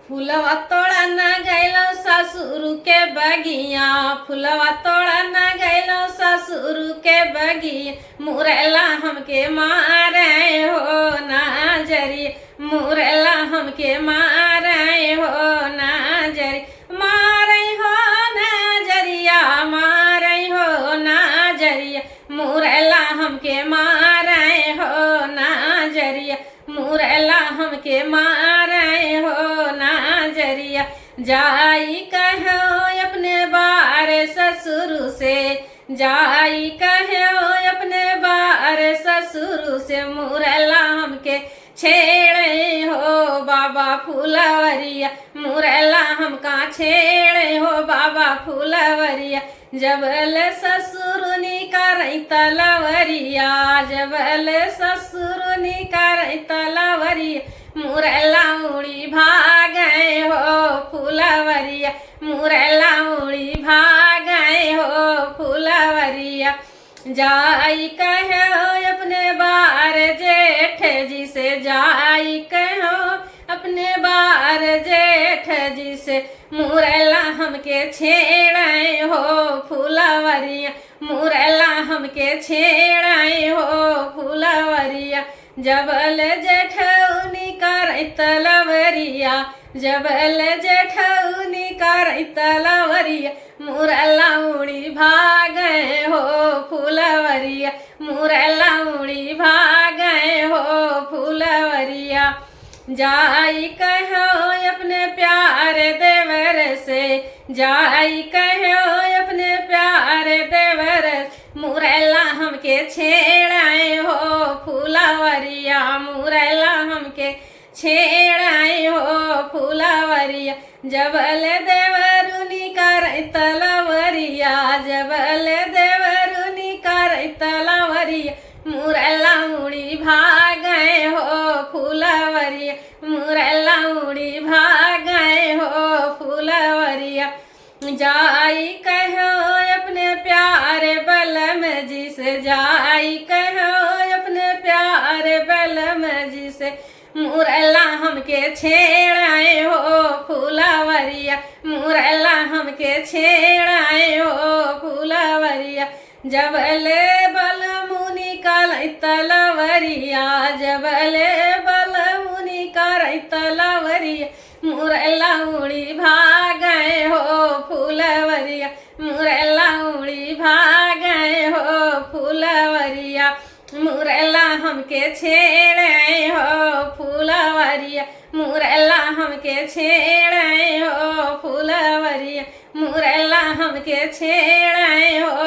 फुलवा तोड़ा न गैलो ससुर के बगिया, फुलवा तोड़ा न गैलो ससुर के बगिया, मुरैला हमके मारे हो नाजरी, मुरैला हमके मारे हो नाजरी, मारे हो नाजरिया, मारे हो नाजरिया, मुरैला हमके मारे हो नाजरिया, मुरैला हमके मारे हो नाजरिया। जाई कहो अपने बार ससुर से, जाई कहो अपने बार ससुर से, मुरैला हमके छेड़े हो बाबा फुलवरिया, मुरैला हमका छेड़े हो बाबा फुलवरिया, जबल ससुर निकारै तलवरिया, जबल ससुर निकारै तलवरिया, मुरैला उड़ी भागे हो फुलवरिया, मुरैला उड़ी भागे हो फुलवरिया। जाई कहो अपने बार जेठ जी से, जाई कहो अपने बार जेठ जी से, मुरैला हमके छेड़े हो फुलवरिया, मुरैला हमके छेड़े हो फुलवरिया, जबल जेठौनी कर तलवरिया, जबल जेठौनी कर तलवरिया, मुरैला उड़ी भागे हो फुलवरिया, मुरैला उड़ी भागे हो फुलवरिया। जाई कहो अपने प्यार देवर से, जाई कहो अपने प्यार देवर, मुरैला हमके छेड़ाए हो फुलवरिया, मुरैला हमके छेड़ाए हो फुलवरिया, जबल देवरुनी कर तलवरिया, जबल देवरुनी कर तलवरिया, मुरैला उड़ी भागे हो फुलवरिया, मुरैला उड़ी भागे हो फुलवरिया। जाई कहो अपने प्यारे बलम जी से, जाई कहो अपने प्यारे बलम जी से, मुरैला हमके छेड़ाए हो फुलवरिया, मुरैला हमके छेड़ाए हो फुलवरिया, जबल बलमुनि कर तलवरिया, जबल बलमुनि कर तलवरिया, मुरैला उड़ी भागे हो फुलवरिया, मुरैला उड़ी भागे हो फुलवरिया, मुरैला हमके छेड़े हो फुलवरिया, मुरैला हमके छेड़े हो फुलवरिया, मुरैला हमके छेड़े हो